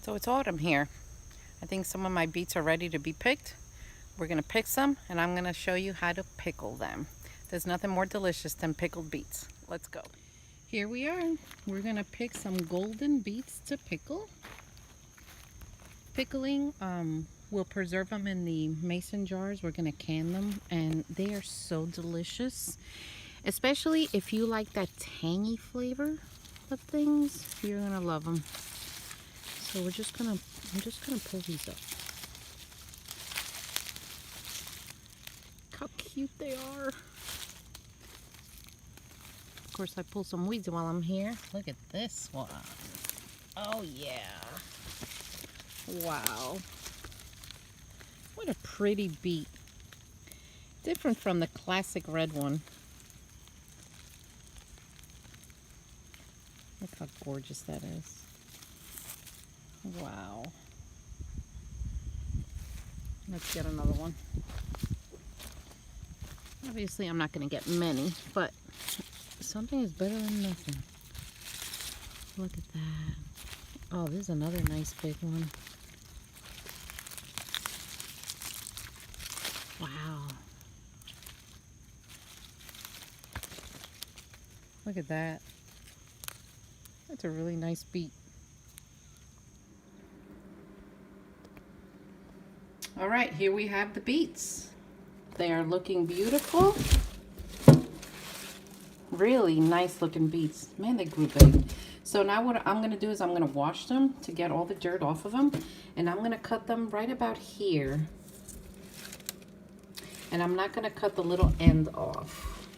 So it's autumn here. I think some of my beets are ready to be picked. We're going to pick some and I'm going to show you how to pickle them. There's nothing more delicious than pickled beets. Let's go. Here we are. We're going to pick some golden beets to pickle. Pickling, we'll preserve them in the mason jars. We're going to can them and they are so delicious. Especially if you like that tangy flavor of things, you're going to love them. So I'm just gonna pull these up. How cute they are. Of course, I pull some weeds while I'm here. Look at this one. Oh yeah. Wow. What a pretty beet. Different from the classic red one. Look how gorgeous that is. Wow. Let's get another one. Obviously, I'm not going to get many, but something is better than nothing. Look at that. Oh, this is another nice big one. Wow. Look at that. That's a really nice beet. All right, here we have the beets. They are looking beautiful. Really nice looking beets. Man, they grew big. So now what I'm going to do is I'm going to wash them to get all the dirt off of them. And I'm going to cut them right about here. And I'm not going to cut the little end off.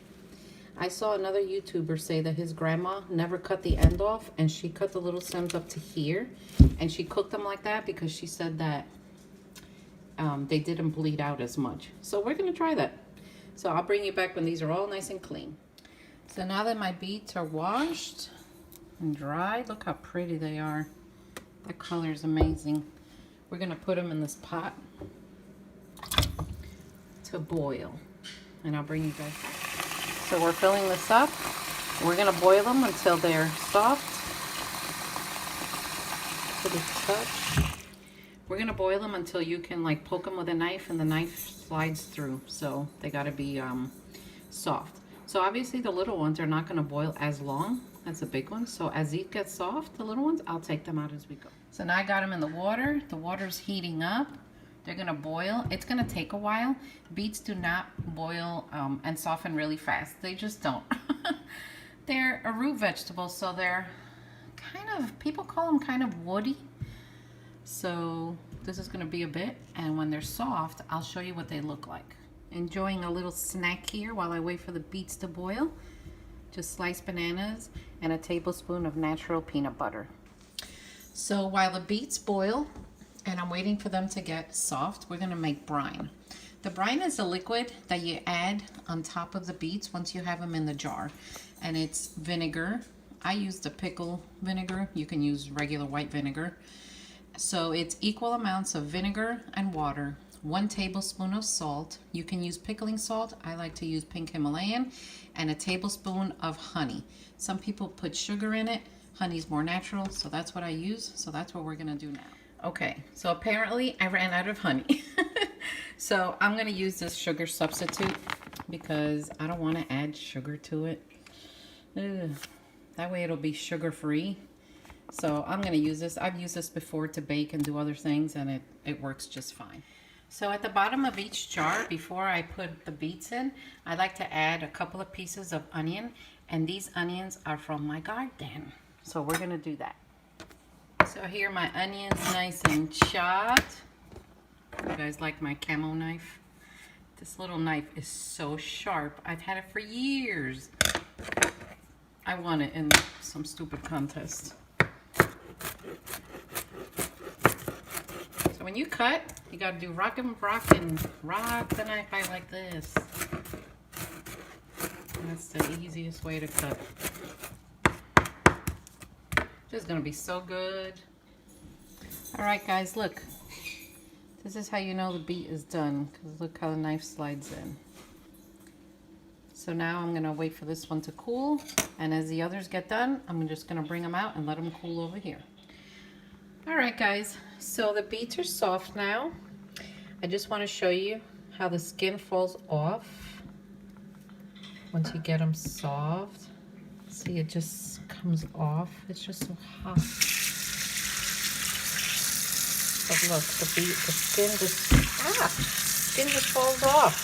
I saw another YouTuber say that his grandma never cut the end off. And she cut the little stems up to here. And she cooked them like that because she said that they didn't bleed out as much. So we're going to try that. So I'll bring you back when these are all nice and clean. So now that my beets are washed and dry, look how pretty they are. The color is amazing. We're going to put them in this pot to boil. And I'll bring you guys back. So we're filling this up. We're going to boil them until they're soft to the touch. We're going to boil them until you can like poke them with a knife and the knife slides through. So they got to be soft. So obviously the little ones are not going to boil as long as the big ones. So as these get soft, the little ones, I'll take them out as we go. So now I got them in the water. The water's heating up. They're going to boil. It's going to take a while. Beets do not boil and soften really fast. They just don't. They're a root vegetable, so they're kind of, people call them kind of woody. So this is going to be a bit, and when they're soft, I'll show you what they look like. Enjoying a little snack here while I wait for the beets to boil. Just sliced bananas and a tablespoon of natural peanut butter. So while the beets boil and I'm waiting for them to get soft, we're going to make brine. The brine is a liquid that you add on top of the beets once you have them in the jar, and it's vinegar. I use the pickle vinegar. You can use regular white vinegar. So it's equal amounts of vinegar and water, 1 tablespoon of salt. You can use pickling salt. I like to use pink Himalayan, and a tablespoon of honey. Some people put sugar in it. Honey's more natural, so that's what I use. So that's what we're gonna do now. Okay, so apparently I ran out of honey. So I'm gonna use this sugar substitute because I don't wanna add sugar to it. Ugh. That way it'll be sugar-free. So I'm going to use this. I've used this before to bake and do other things, and it works just fine. So at the bottom of each jar, before I put the beets in, I like to add a couple of pieces of onion, and these onions are from my garden. So we're going to do that. So here my onions nice and chopped. You guys like my camo knife? This little knife is so sharp. I've had it for years. I won it in some stupid contest. So when you cut, you got to do rock the knife out like this. That's the easiest way to cut. This is going to be so good. All right, guys, look. This is how you know the beet is done, because look how the knife slides in. So now I'm going to wait for this one to cool, and as the others get done, I'm just going to bring them out and let them cool over here. All right, guys, so the beets are soft now. I just want to show you how the skin falls off once you get them soft. See, it just comes off. It's just so hot. But look, the skin just falls off.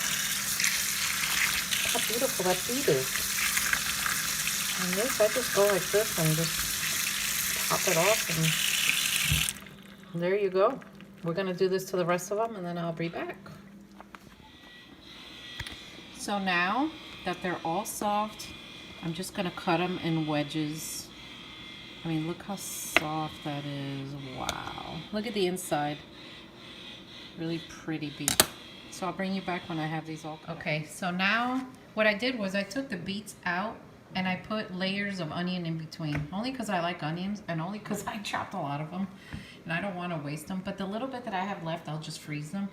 How beautiful that beet is. And this, I just go like this and just pop it off, and there you go. We're gonna do this to the rest of them, and then I'll be back. So now that they're all soft, I'm just gonna cut them in wedges. I mean, look how soft that is. Wow. Look at the inside. Really pretty beet. So I'll bring you back when I have these all cut. Okay, so now what I did was I took the beets out and I put layers of onion in between. Only because I like onions and only because I chopped a lot of them and I don't want to waste them. But the little bit that I have left, I'll just freeze them.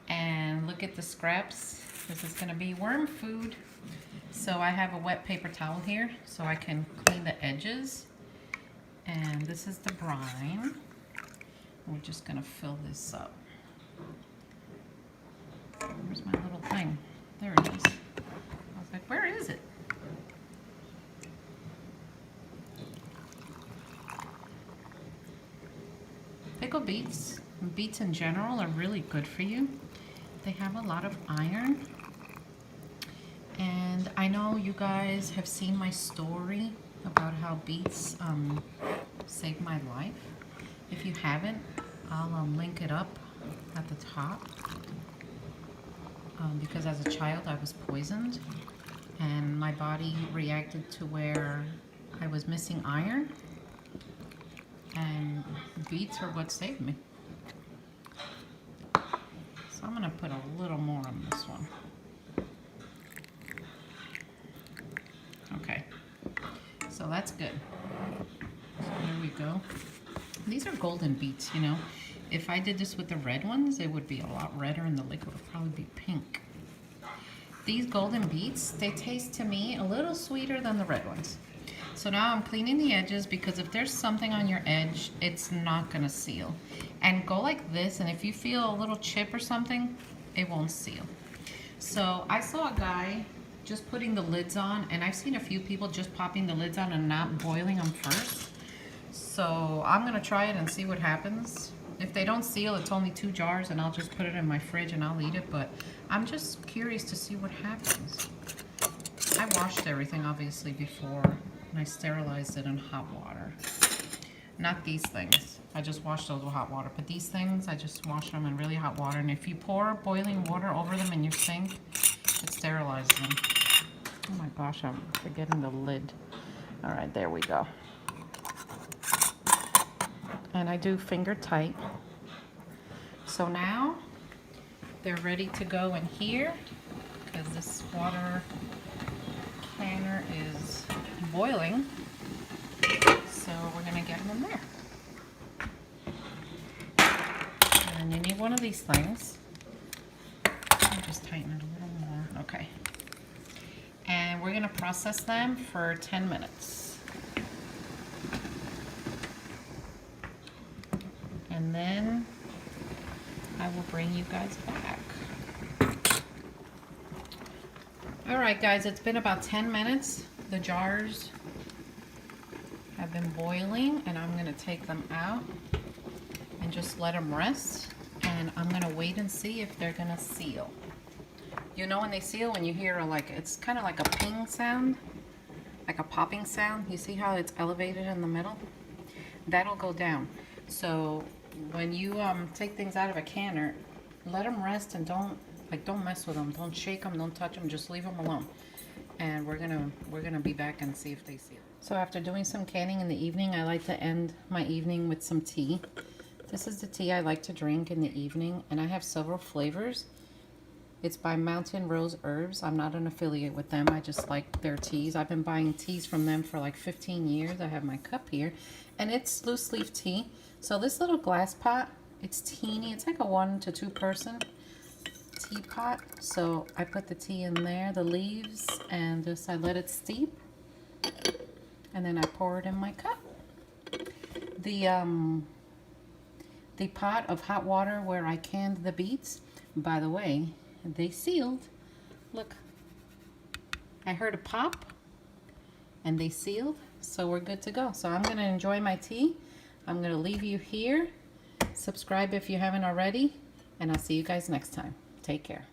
And look at the scraps. This is going to be worm food. So I have a wet paper towel here so I can clean the edges. And this is the brine. We're just going to fill this up. Where's my little thing? There it is. I was like, where is it? Pickled beets, and beets in general, are really good for you. They have a lot of iron. And I know you guys have seen my story about how beets saved my life. If you haven't, I'll link it up at the top. Because as a child I was poisoned and my body reacted to where I was missing iron, and beets are what saved me. So I'm gonna put a little more on this one. Okay, so that's good. So there we go. These are golden beets, you know. If I did this with the red ones, it would be a lot redder and the liquid would probably be pink. These golden beets, they taste to me a little sweeter than the red ones. So now I'm cleaning the edges because if there's something on your edge, it's not gonna seal. And go like this, and if you feel a little chip or something, it won't seal. So I saw a guy just putting the lids on, and I've seen a few people just popping the lids on and not boiling them first. So I'm gonna try it and see what happens. If they don't seal, it's only 2 jars, and I'll just put it in my fridge and I'll eat it, but I'm just curious to see what happens. I washed everything obviously before, and I sterilized it in hot water. Not these things. I just washed those with hot water, but these things, I just wash them in really hot water, and if you pour boiling water over them in your sink, it sterilizes them. Oh my gosh, I'm forgetting the lid. All right, there we go. And I do finger tight. So now they're ready to go in here because this water canner is boiling. So we're gonna get them in there. And you need one of these things. I'll just tighten it a little more. Okay. And we're gonna process them for 10 minutes. And then I will bring you guys back. All right, guys, it's been about 10 minutes. The jars have been boiling, and I'm gonna take them out and just let them rest. And I'm gonna wait and see if they're gonna seal. You know when they seal, when you hear it's kind of like a ping sound, like a popping sound. You see how it's elevated in the middle? That'll go down. So when you take things out of a canner, let them rest and don't mess with them. Don't shake them, don't touch them, just leave them alone. And we're gonna be back and see if they seal. So after doing some canning in the evening, I like to end my evening with some tea. This is the tea I like to drink in the evening, and I have several flavors. It's by Mountain Rose Herbs. I'm not an affiliate with them. I just like their teas. I've been buying teas from them for like 15 years. I have my cup here, and it's loose leaf tea. So this little glass pot, it's teeny. It's like a 1 to 2 person teapot. So I put the tea in there, the leaves, and just I let it steep, and then I pour it in my cup. The the pot of hot water where I canned the beets. By the way, they sealed. Look, I heard a pop and they sealed, so we're good to go. So I'm gonna enjoy my tea. I'm gonna leave you here. Subscribe if you haven't already, and I'll see you guys next time. Take care.